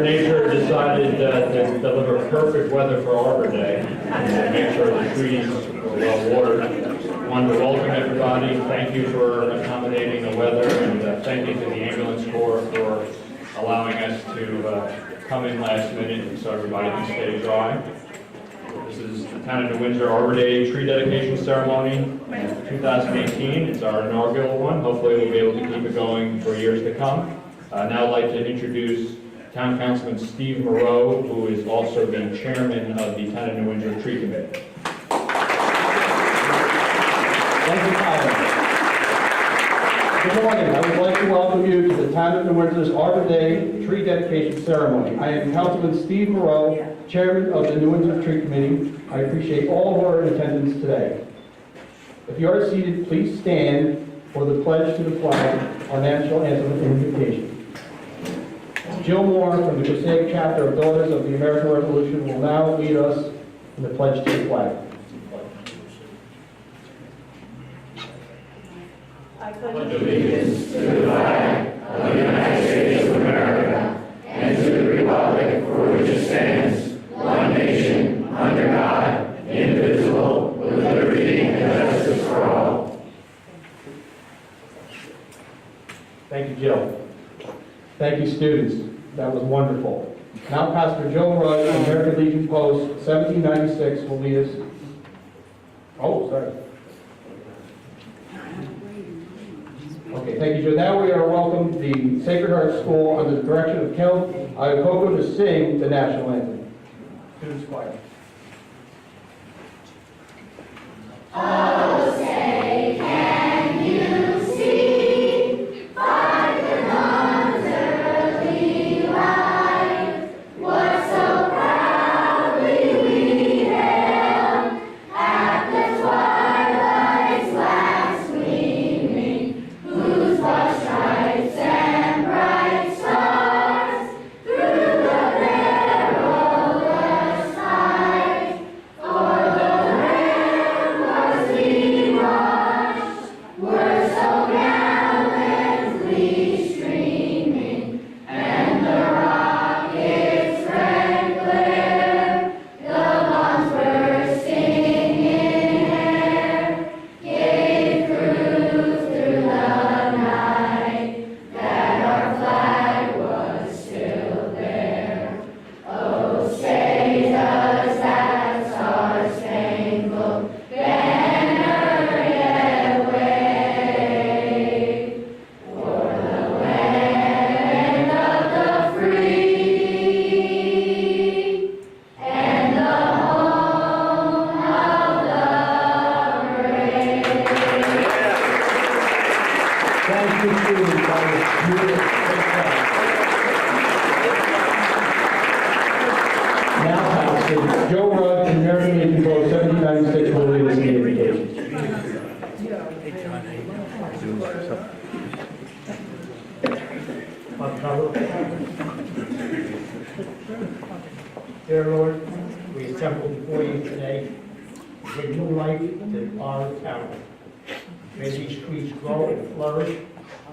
Nature decided to deliver perfect weather for Arbor Day and make sure the trees were well watered. Wanted to welcome everybody. Thank you for accommodating the weather, and thank you to the ambulance corps for allowing us to come in last minute so everybody can stay dry. This is the Town of New Windsor Arbor Day tree dedication ceremony in 2018. It's our inaugural one. Hopefully we'll be able to keep it going for years to come. Now I'd like to introduce Town Councilman Steve Moreau, who is also the chairman of the Town of New Windsor Tree Committee. Thank you, Colin. Good morning. I would like to welcome you to the Town of New Windsor's Arbor Day Tree Dedication Ceremony. I am Councilman Steve Moreau, Chairman of the New Windsor Tree Committee. I appreciate all who are in attendance today. If you are seated, please stand for the pledge to the flag, our national anthem and invocation. Jill Moore from the Passaic chapter of Daughters of the American Revolution will now lead us in the pledge to the flag. I pledge allegiance to the flag of the United States of America and to the republic for which it stands, one nation, under God, indivisible, with liberty and justice for all. Thank you, Jill. Thank you, students. That was wonderful. Now Pastor Joe Rudd, American Legion Post, 1796, will lead us. Oh, sorry. Okay, thank you, Joe. Now we are welcome the Sacred Heart School under the direction of Kel Ayakoko to sing the national anthem. Students choir. Oh, say, can you see by the dawn's early light what so proudly we hailed at the twilight's last gleaming, whose broad stripes and bright stars through the perilous night o'er the were so gallantly streaming, and the rockets' red glare, the bombs bursting in air, gave proof through the night that our flag was still there. Oh, say does that star-spangled banner yet wave for the land of the free and the home of the brave? Thank you, students. That was beautiful. Now, Pastor Joe Rudd, American Legion Post, 1796, will lead us in the invocation. Dear Lord, we assemble before you today to bring new life to our town. May these trees grow and flourish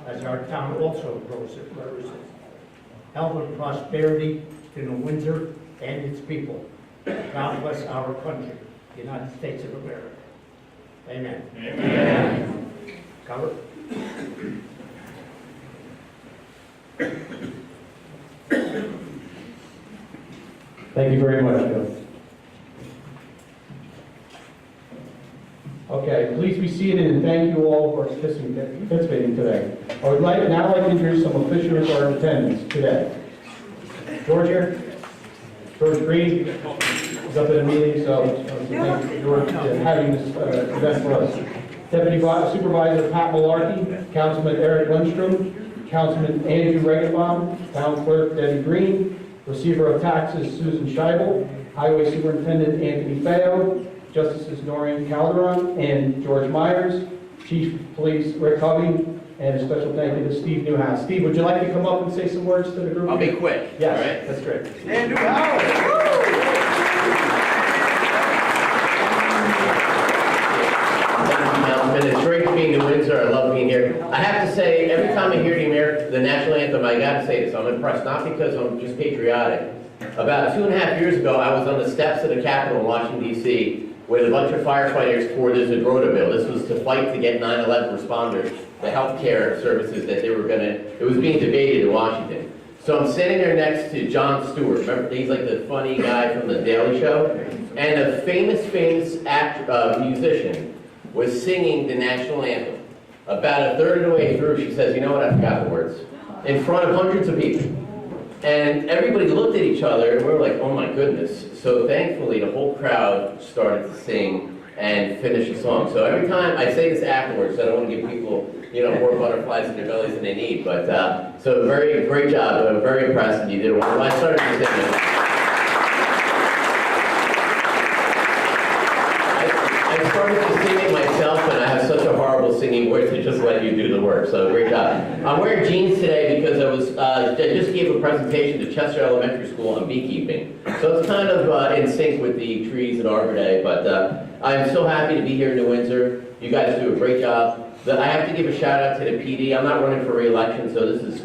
as our town also grows and flourishes. Health and prosperity to New Windsor and its people. God bless our country, the United States of America. Amen. Amen. Cover. Thank you very much, Joe. Okay, please be seated and thank you all for participating today. I would now like to introduce some officials who are in attendance today. George here? George Green is up at a meeting, so thank you, George, for having this event for us. Deputy Supervisor Pat Malarkey, Councilman Eric Lundstrom, Councilman Andrew Regenbaum, Town Clerk Debbie Green, Receiver of Taxes Susan Scheibel, Highway Superintendent Anthony Feo, Justices Noreen Calderon and George Myers, Chief of Police Rick Hovey, and a special thank you to Steve Newhouse. Steve, would you like to come up and say some words to the group? I'll be quick. Yes, all right? that's great. Andrew Howard. It's great being in Windsor. I love being here. I have to say, every time I hear the national anthem, I gotta say this, I'm impressed, not because I'm just patriotic. About 2.5 years ago, I was on the steps of the Capitol in Washington, D.C., with a bunch of firefighters for the Zagrota bill. This was to fight to get 9/11 responders the health care services that they were it was being debated in Washington. So I'm sitting there next to Jon Stewart. Remember, he's like the funny guy from The Daily Show? And a famous musician was singing the national anthem. About a third of the way through, she says, you know what, I forgot the words. In front of hundreds of people. And everybody looked at each other, and we were like, oh my goodness. So thankfully, the whole crowd started to sing and finish the song. So every time, I say this afterwards, so I don't want to give people, more butterflies in their bellies than they need. But, so great job. I'm very impressed, and you did well. I started to sing it. I started to sing it myself, and I have such a horrible singing voice to just let you do the work, so great job. I'm wearing jeans today because I just gave a presentation to Chester Elementary School on beekeeping. So it's kind of in sync with the trees at Arbor Day, but I'm so happy to be here in New Windsor. You guys do a great job. I have to give a shout out to the PD. I'm not running for re-election, so this is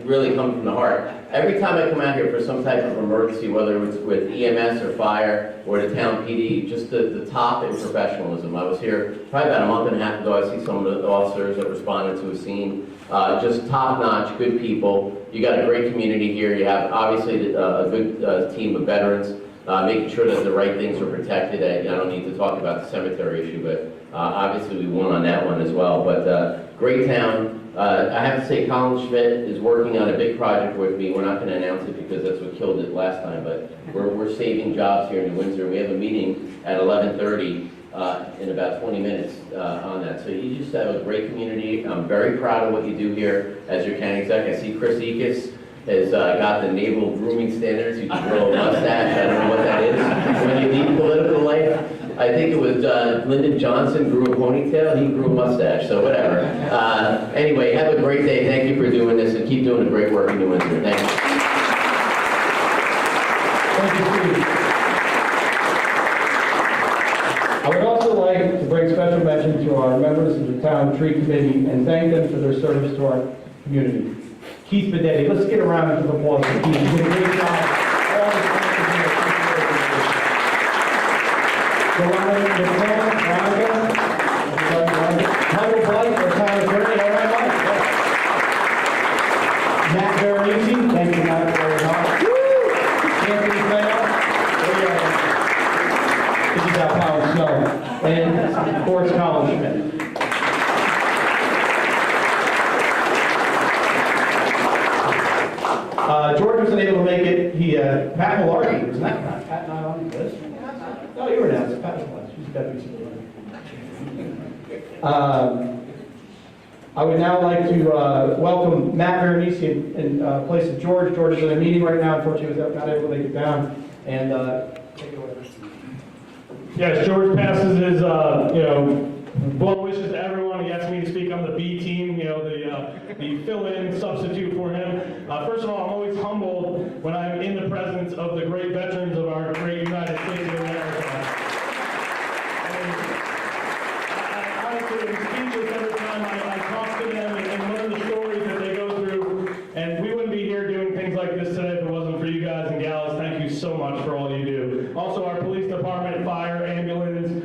really coming from the heart. Every time I come out here for some type of emergency, whether it's with EMS or fire or the town PD, just the top in professionalism. I was here probably about a month and a half ago. I see some of the officers that responded to a scene. Just top-notch, good people. You got a great community here. You have obviously a good team of veterans, making sure that the right things are protected. I don't need to talk about the cemetery issue, but obviously we won on that one as well. But great town. I have to say, Colin Schmidt is working on a big project with me. We're not going to announce it because that's what killed it last time, but we're saving jobs here in New Windsor. We have a meeting at 11:30 in about 20 minutes on that. So you just have a great community. I'm very proud of what you do here as your county exec. I see Chris Ekus has got the naval grooming standards. You can grow a mustache. I don't know what that is. When you leave political life, I think it was Lyndon Johnson grew a ponytail. He grew a mustache. So whatever. Anyway, have a great day. Thank you for doing this, and keep doing the great work in New Windsor. Thank you. Thank you, Steve. I would also like to bring special mention to our members of the Town Tree Committee and thank them for their service to our community. Keith Bedetti, let's get a round of applause for Keith. He did a great job. All the time Michael Blight, our town attorney, all right, Mike? Matt Veronese, thank you, Matt, very much. Anthony Mayo, this is our Colin Snow, and of course, Colin Schmidt. George wasn't able to make it. Pat Malarkey, was that Pat not on the list? No, you were announced. Pat was. She's deputy supervisor. I would now like to welcome Matt Veronese in place of George. George is in a meeting right now. Unfortunately, was not able to make it down. And take it away. Yes, George passes his, well wishes to everyone. He asked me to speak on the B team, the fill-in substitute for him. First of all, I'm always humbled when I'm in the presence of the great veterans of our great United States of America. And I honestly am speechless every time I talk to them and learn the stories that they go through. And we wouldn't be here doing things like this today if it wasn't for you guys and gals. Thank you so much for all you do. Also, our police department, fire, ambulance,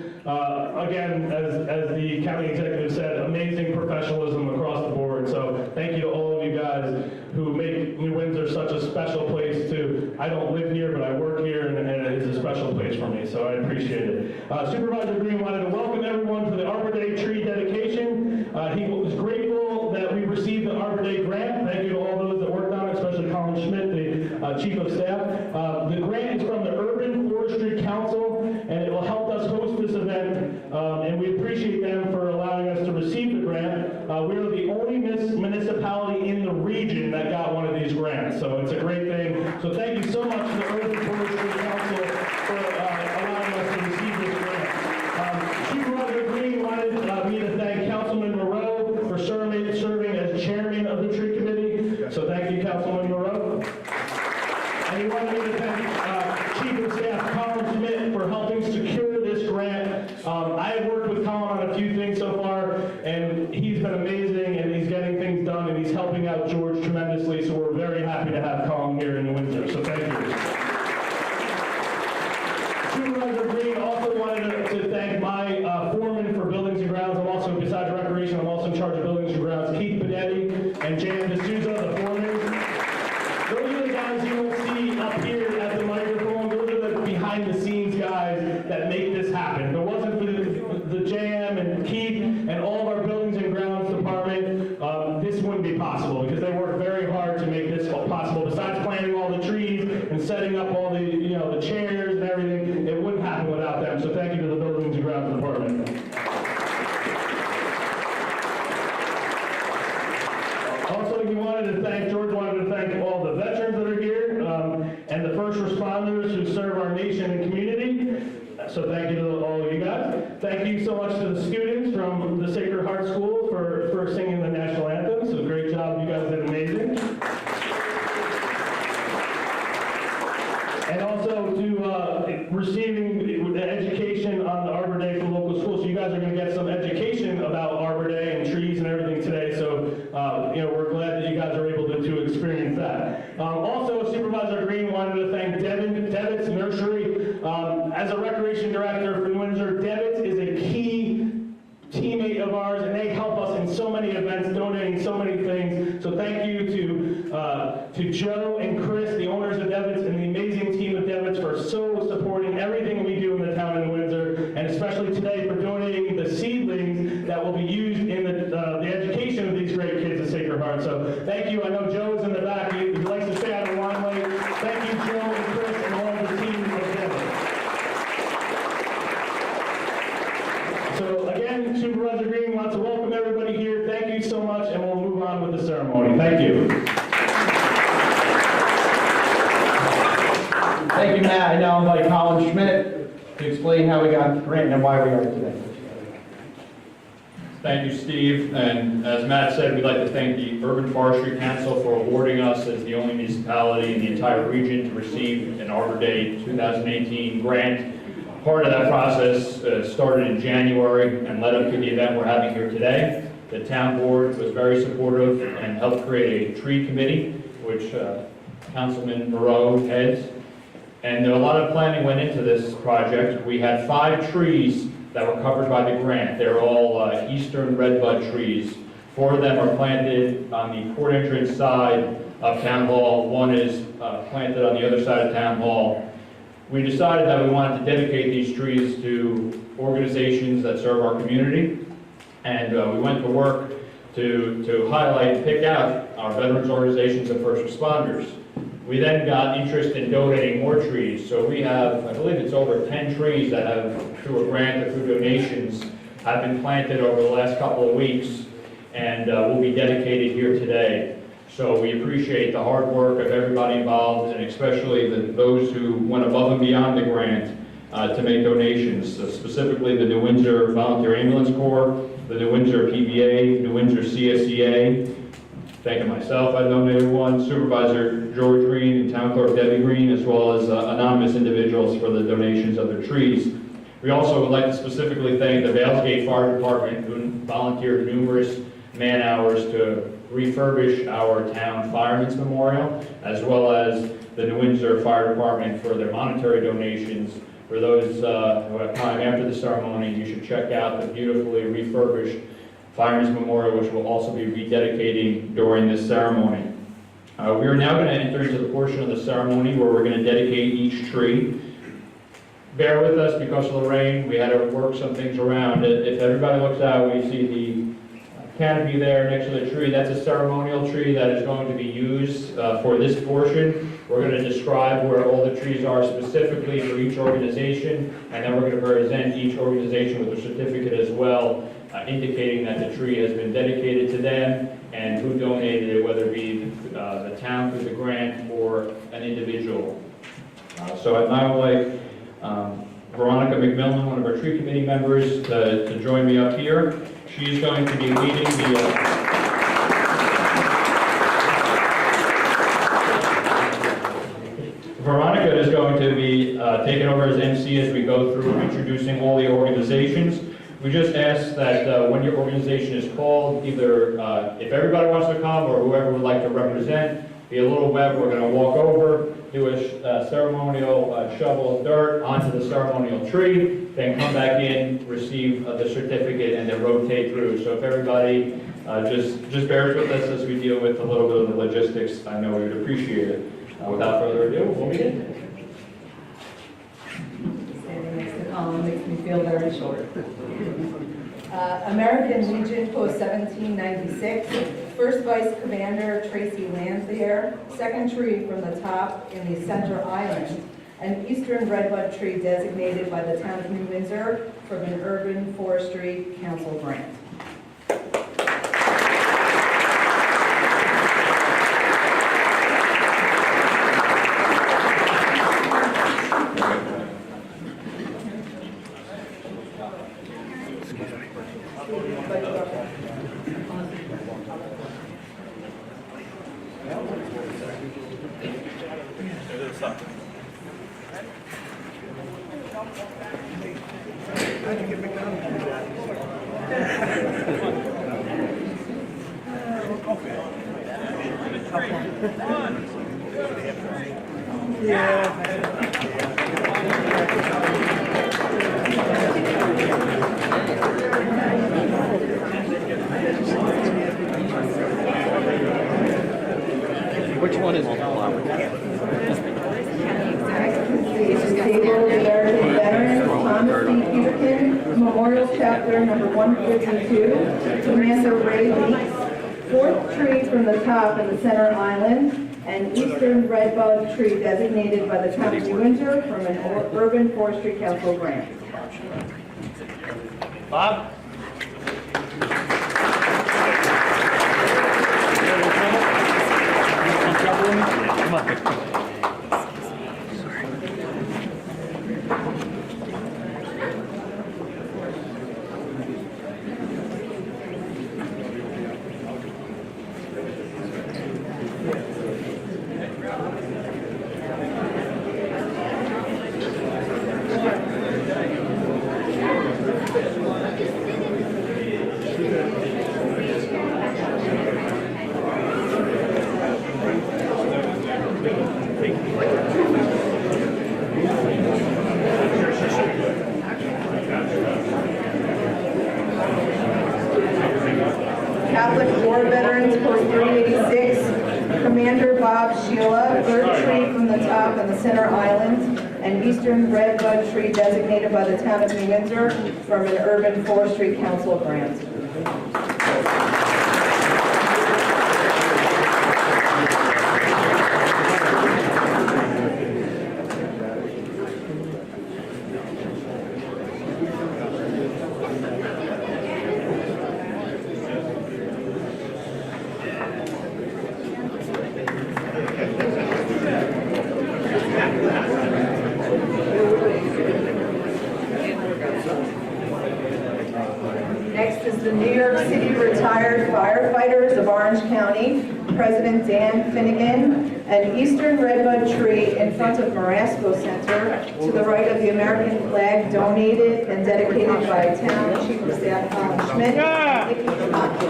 again, as the county executive said, amazing professionalism across the board. So thank you to all of you guys who make New Windsor such a special place too. I don't live here, but I work here, and it is a special place for me, so I appreciate it. Supervisor Green wanted to welcome everyone to the Arbor Day tree dedication. He was grateful that we received the Arbor Day grant. Thank you to all those that worked on it, especially Colin Schmidt, the Chief of Staff. The grant is from the Urban Forestry Council, and it will help us host this event, and we appreciate them for allowing us to receive the grant. We are the only municipality in the region that got one of these grants, so it's a great thing. So thank you so much to the Urban Forestry Council for allowing us to receive this grant. Supervisor Green wanted me to thank Councilman Moreau for serving as chairman of the tree committee, so thank you, Councilman Moreau. And he wanted me to thank George tremendously, so we're very happy to have Colin here in Windsor, so thank you. Supervisor Green also wanted to thank my foreman for buildings and grounds. I'm also, besides recreation, I'm also in charge of buildings and grounds, Keith Benetti and Jan D'Souza, the foremen. Those are the guys you will see up here at the microphone. Those are the behind-the-scenes guys that make this happen. If it wasn't for the JM and Keith and all of our buildings and grounds department, this wouldn't be possible because they work very hard to make this possible. Besides planting all the trees and setting up all the, the chairs and everything, it wouldn't happen without them. So thank you to the buildings and grounds department. Also, George wanted to thank all the veterans that are here and the first responders who serve our nation and community. So thank you to all of you guys. Thank you so much to the students from the Sacred Heart School for singing the national anthem. So great job, you guys did amazing. And also to receiving the education on the Arbor Day from local schools. So you guys are going to get some education about Arbor Day and trees and everything today. So we're glad that you guys are able to experience that. Also, Supervisor Green wanted to thank Devitt's Nursery. As a recreation director for Windsor, Devitt's is a key teammate of ours, and they help us in so many events, donating so many things. So thank you to Joe and Chris, the owners of Devitt's, and the amazing team of Devitt's for so supporting everything we do in the town of Windsor, and especially today for donating the seedlings that will be used in the education of these great kids at Sacred Heart. So thank you. I know Joe is in the back. He likes to stay out of the limelight. Thank you, Joe and Chris, and all of the team of Devitt's. So again, Supervisor Green wants to welcome everybody here. Thank you so much, and we'll move on with the ceremony. Thank you. Thank you, Matt. I now invite Colin Schmidt to explain how we got the grant and why we are today. Thank you, Steve. And as Matt said, we'd like to thank the Urban Forestry Council for awarding us as the only municipality in the entire region to receive an Arbor Day 2018 grant. Part of that process started in January and led up to the event we're having here today. The town board was very supportive and helped create a tree committee, which Councilman Moreau heads. And a lot of planning went into this project. We had 5 trees that were covered by the grant. They're all eastern redbud trees. 4 of them are planted on the port entrance side of Town Hall. 1 is planted on the other side of Town Hall. We decided that we wanted to dedicate these trees to organizations that serve our community. And we went to work to highlight and pick out our veterans organizations and first responders. We then got interest in donating more trees. So we have, I believe it's over 10 trees that have, through a grant or through donations, have been planted over the last couple of weeks and will be dedicated here today. So we appreciate the hard work of everybody involved, and especially those who went above and beyond the grant to make donations, specifically the New Windsor Volunteer Ambulance Corps, the New Windsor PBA, New Windsor CSEA. Thanking myself, I donated 1, Supervisor George Green and Town Clerk Debbie Green, as well as anonymous individuals for the donations of their trees. We also would like to specifically thank the Valesgate Fire Department, who volunteered numerous man hours to refurbish our town fireman's memorial, as well as the New Windsor Fire Department for their monetary donations. For those who have time after the ceremony, you should check out the beautifully refurbished Fireman's Memorial, which we'll also be rededicating during this ceremony. We are now going to enter into the portion of the ceremony where we're going to dedicate each tree. Bear with us because of the rain. We had to work some things around. If everybody looks out, we see the canopy there next to the tree. That's a ceremonial tree that is going to be used for this portion. We're going to describe where all the trees are specifically for each organization, and then we're going to present each organization with a certificate as well, indicating that the tree has been dedicated to them and who donated it, whether it be the town through the grant or an individual. So I'd now like Veronica McMillan, one of our tree committee members, to join me up here. She's going to be leading the Veronica is going to be taking over as MC as we go through introducing all the organizations. We just ask that when your organization is called, either if everybody wants to come or whoever would like to represent, be a little wet, we're going to walk over, do a ceremonial shovel of dirt onto the ceremonial tree, then come back in, receive the certificate, and then rotate through. So if everybody just bears with us as we deal with a little bit of the logistics, I know we would appreciate it. Without further ado, we'll begin. Standing next to Colin makes me feel very short. American Legion, Post 1796, First Vice Commander Tracy Lansdale, second tree from the top in the center island, an eastern redbud tree designated by the town of New Windsor from an urban forestry council grant. Which one is it? Disabled American Veteran Thomas B. Peterkin, Memorial Chapter number 152, Commander Ray Leaks, fourth tree from the top in the center island, an eastern redbud tree designated by the town of New Windsor from an urban forestry council grant. Bob? Come on. Catholic War Veterans, Post 386, Commander Bob Sheila, third tree from the top in the center island, an eastern redbud tree designated by the town of New Windsor from an urban forestry council grant. Next is the New York City Retired Firefighters of Orange County, President Dan Finnegan, an eastern redbud tree in front of Marasco Center, to the right of the American flag, donated and dedicated by Town Chief of Staff Alan Schmidt. And Nikki Tamaki.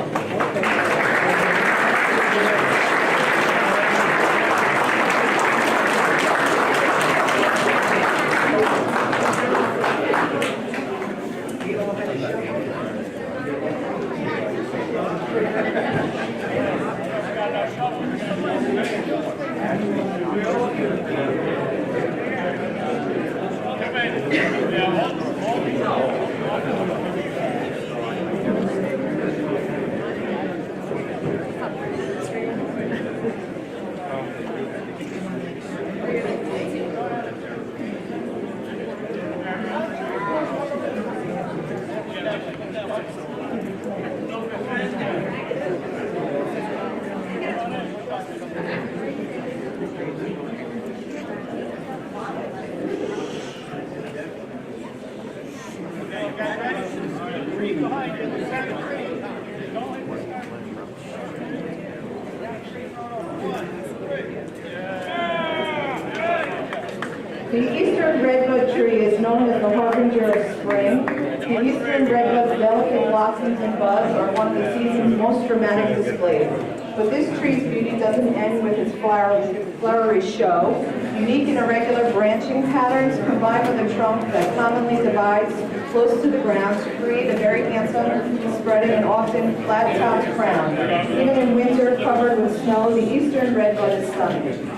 The eastern redbud tree is known as the harbinger of spring. The eastern redwood's delicate blossoms and buds are one of the season's most dramatic displays. But this tree's beauty doesn't end with its flowery show. Unique and irregular branching patterns combined with a trunk that commonly divides close to the ground to create a very handsome, spreading and often flat-topped crown. Even in winter covered with snow, the eastern redwood is stunning.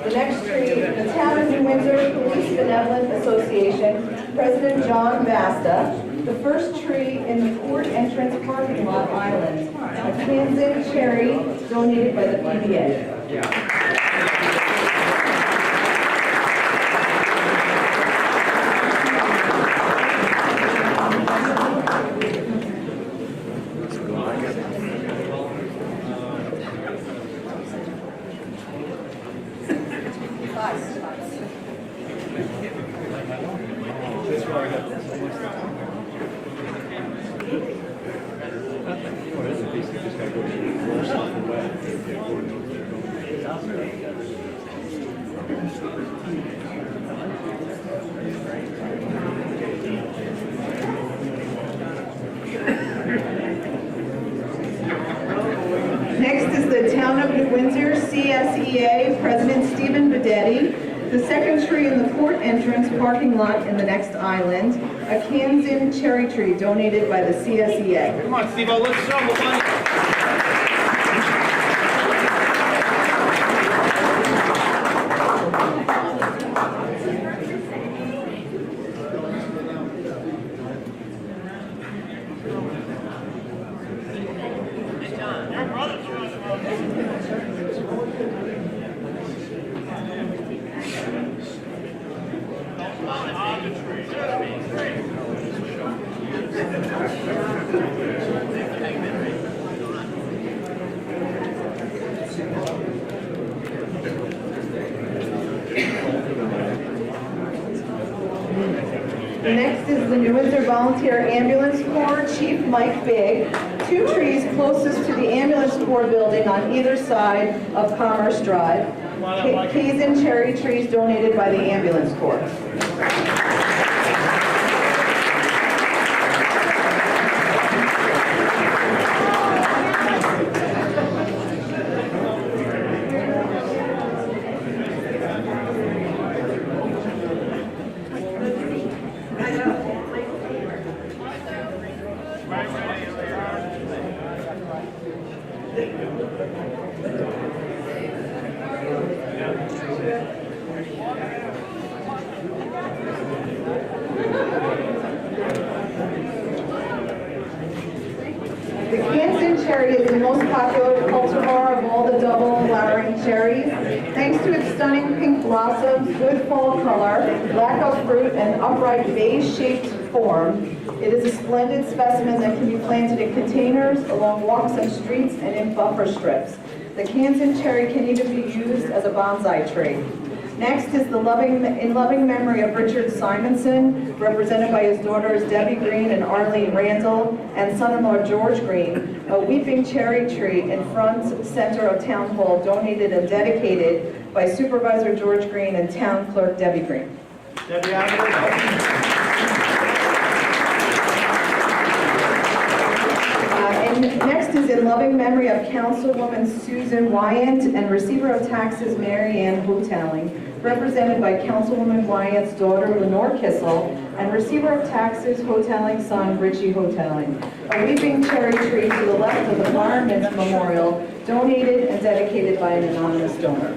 The next tree, the Town of New Windsor Police Benevolent Association, President John Basta. The first tree in the port entrance parking lot island, a Kansan cherry donated by the PBA. Next is the Town of New Windsor CSEA President Stephen Bedetti. The second tree in the port entrance parking lot in the next island, a Kansan cherry tree donated by the CSEA. Come on, Steve, let's show them the money. Next is the New Windsor Volunteer Ambulance Corps, Chief Mike Big. Two trees closest to the ambulance corps building on either side of Commerce Drive. Kansan cherry trees donated by the ambulance corps. The Kansan cherry is the most popular cultivar of all the double-flowering cherries. Thanks to its stunning pink blossoms, good fall color, lack of fruit, and upright vase-shaped form, it is a splendid specimen that can be planted in containers, along walks and streets, and in buffer strips. The Kansan cherry can even be used as a bonsai tree. Next is in loving memory of Richard Simonson, represented by his daughters Debbie Green and Arlene Randall, and son-in-law George Green, a weeping cherry tree in front center of Town Hall, donated and dedicated by Supervisor George Green and Town Clerk Debbie Green. Debbie, And next is in loving memory of Councilwoman Susan Wyant and Receiver of Taxes Mary Ann Hoteling, represented by Councilwoman Wyant's daughter Lenore Kissel and Receiver of Taxes Hoteling son Richie Hoteling. A weeping cherry tree to the left of the Fireman's Memorial, donated and dedicated by an anonymous donor.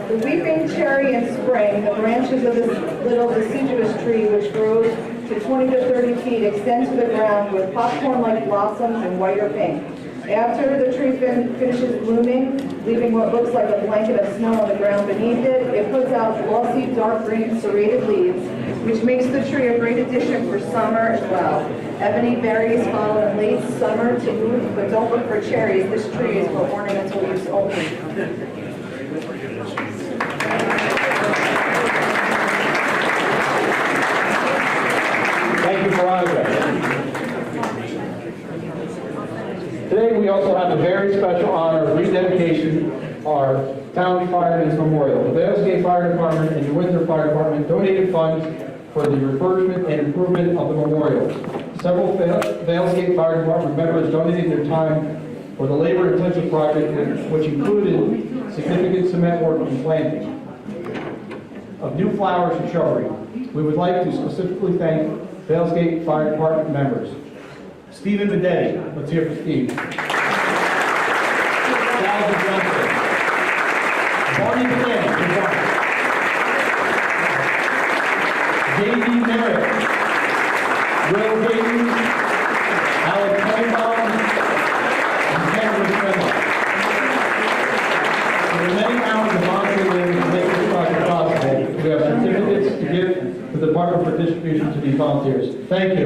The weeping cherry in spring, the branches of this little deciduous tree, which grows to 20 to 30 feet, extend to the ground with popcorn-like blossoms in white or pink. After the tree finishes blooming, leaving what looks like a blanket of snow on the ground beneath it, it puts out glossy, dark green serrated leaves, which makes the tree a great addition for summer as well. Ebony berries follow in late summer to bloom, but don't look for cherries. This tree is for ornamental use only. Thank you, Veronica. Today, we also have a very special honor of rededication, our town firemen's memorial. The Valesgate Fire Department and the Windsor Fire Department donated funds for the refurbishment and improvement of the memorial. Several Valesgate Fire Department members donated their time for the labor-intensive project, which included significant cement work and planting of new flowers and shrubbery. We would like to specifically thank Valesgate Fire Department members. Stephen Bedetti, let's hear for Steve. Sal Johnson. Barney Flynn, good morning. J.D. Merritt. Will Gaten. Alex Tenenbaum. And Cameron Tremont. For the many hours of volunteer labor to make this project possible, we have certificates to give to the Department for distribution to these volunteers. Thank you.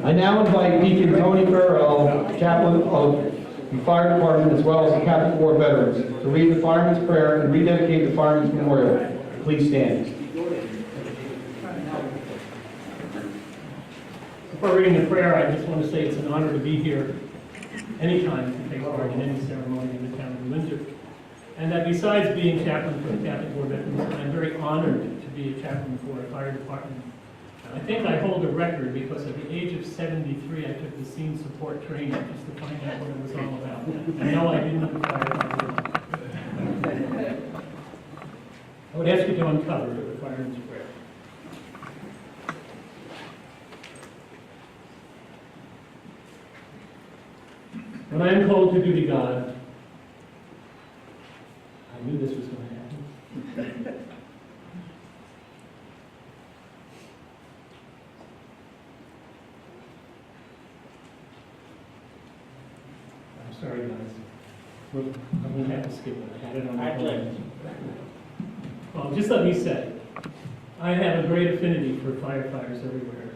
I now invite Deacon Tony Farrell, chaplain of the fire department, as well as the Catholic War veterans, to read the fireman's prayer and rededicate the fireman's memorial. Please stand. Before reading the prayer, I just want to say it's an honor to be here anytime to take part in any ceremony in the town of Windsor. And that besides being chaplain for the Catholic War veterans, I'm very honored to be a chaplain for a fire department. I think I hold a record because at the age of 73, I took the scene support training just to find out what it was all about. And no, I didn't fire. I would ask you to uncover the fireman's prayer. When I am called to duty, God, I knew this was going to happen. I'm sorry, guys. I'm going to have to skip it. I had it on my phone. Well, just let me say, I have a great affinity for firefighters everywhere.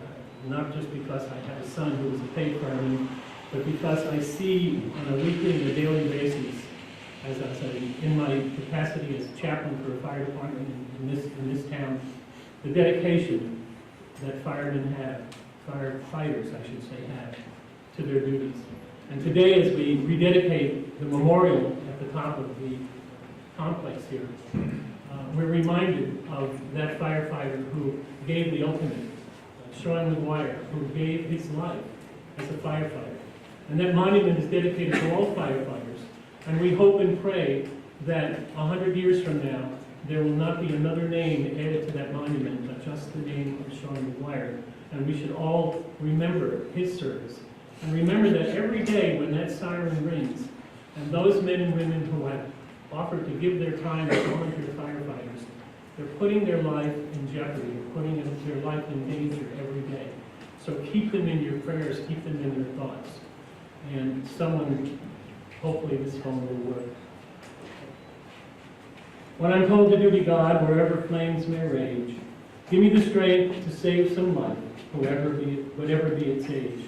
Not just because I have a son who is a paid fireman, but because I see on a weekly and a daily basis, as I say, in my capacity as chaplain for a fire department in this town, the dedication that firemen have, firefighters, I should say, have to their duties. And today, as we rededicate the memorial at the top of the complex here, we're reminded of that firefighter who gave the ultimate, Sean McGuire, who gave his life as a firefighter. And that monument is dedicated to all firefighters. And we hope and pray that 100 years from now, there will not be another name added to that monument, but just the name of Sean McGuire. And we should all remember his service. And remember that every day when that siren rings, and those men and women who have offered to give their time as volunteer firefighters, they're putting their life in jeopardy, they're putting their life in danger every day. So keep them in your prayers, keep them in your thoughts. And someone, hopefully this phone will work. When I'm called to duty, God, wherever flames may rage, give me the strength to save some life, whatever be its age.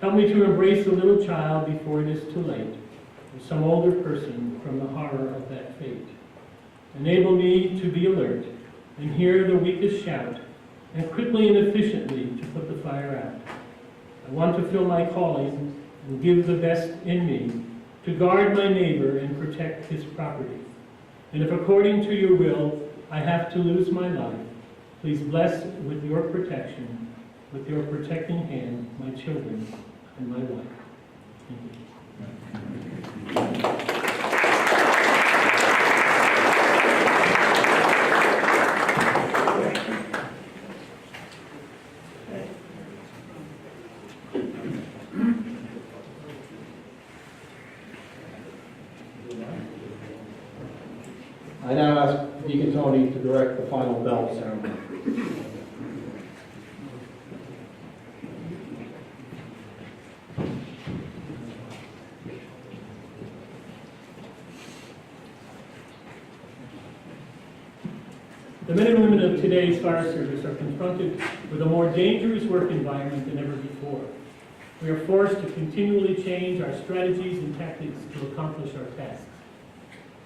Help me to embrace the little child before it is too late, or some older person from the horror of that fate. Enable me to be alert and hear the weakest shout, and quickly and efficiently to put the fire out. I want to fill my calling and give the best in me to guard my neighbor and protect his property. And if according to your will I have to lose my life, please bless with your protection, with your protecting hand, my children and my wife. Thank you. I now ask Deacon Tony to direct the final bell ceremony. The men and women of today's fire service are confronted with a more dangerous work environment than ever before. We are forced to continually change our strategies and tactics to accomplish our tasks.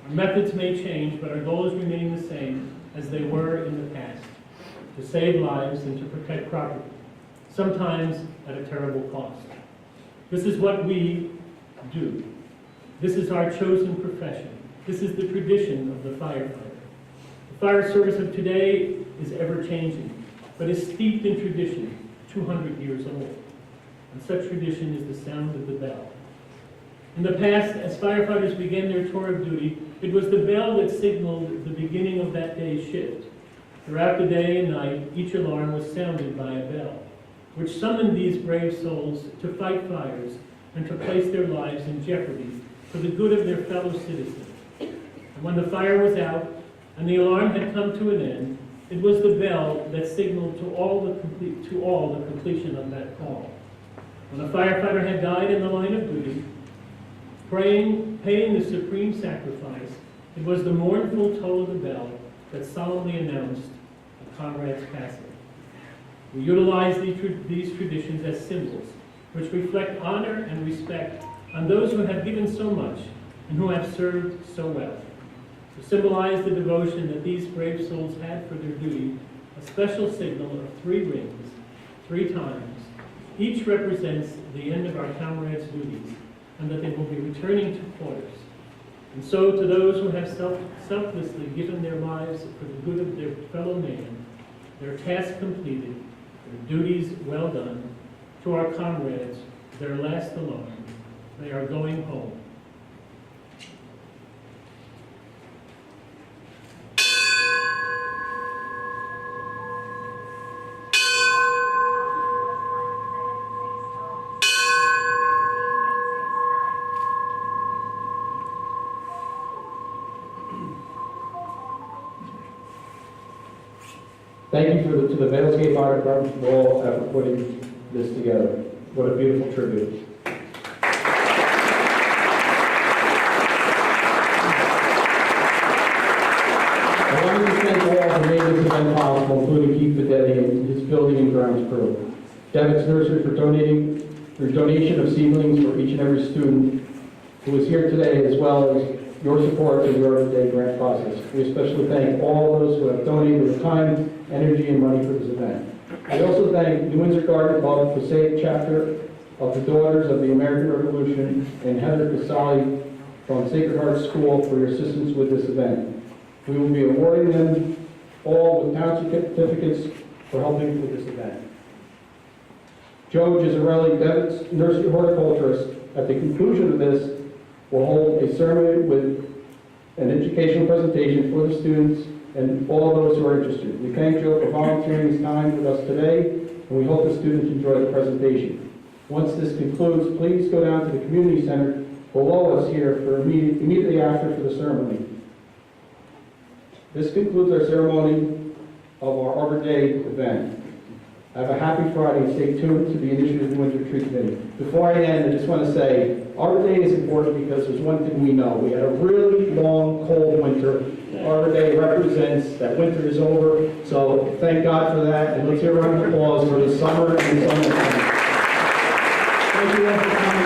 Our methods may change, but our goals remain the same as they were in the past: to save lives and to protect property, sometimes at a terrible cost. This is what we do. This is our chosen profession. This is the tradition of the firefighter. The fire service of today is ever-changing, but is steeped in tradition, 200 years old. And such tradition is the sound of the bell. In the past, as firefighters began their tour of duty, it was the bell that signaled the beginning of that day's shift. Throughout the day and night, each alarm was sounded by a bell, which summoned these brave souls to fight fires and to place their lives in jeopardy for the good of their fellow citizens. And when the fire was out and the alarm had come to an end, it was the bell that signaled to all the completion of that call. When a firefighter had died in the line of duty, paying the supreme sacrifice, it was the mournful toll of the bell that solemnly announced a comrade's passing. We utilize these traditions as symbols, which reflect honor and respect on those who have given so much and who have served so well. To symbolize the devotion that these brave souls had for their duty, a special signal of 3 rings, 3 times, each represents the end of our comrades' duties, and that they will be returning to quarters. And so to those who have selflessly given their lives for the good of their fellow man, their task completed, their duties well done, to our comrades, their last alarm, they are going home. Thank you to the Valesgate Fire Department for all effort putting this together. What a beautiful tribute. I wanted to thank all who made this event possible, including Keith Fidetti and his building and grounds crew. Devitt's Nursery for donation of seedlings for each and every student who is here today, as well as your support in the Arbor Day grant process. We especially thank all those who have donated their time, energy, and money for this event. We also thank the Windsor Garden Club, Passaic chapter of the Daughters of the American Revolution, and Heather Casali from Sacred Heart School for your assistance with this event. We will be awarding them all with town certificates for helping with this event. Joe Gisarelli, Devitt's Nursery Horticulturist, at the conclusion of this, will hold a ceremony with an educational presentation for the students and all those who are interested. We thank Joe for volunteering his time with us today, and we hope the students enjoy the presentation. Once this concludes, please go down to the community center below us here for immediately after for the ceremony. This concludes our ceremony of our Arbor Day event. Have a happy Friday and stay tuned to the initiative of the Winter Tree Committee. Before I end, I just want to say, Arbor Day is important because there's one thing we know. We had a really long, cold winter. Arbor Day represents that winter is over, so thank God for that, and let's hear a round of applause for the summer and the summer. Thank you all for coming.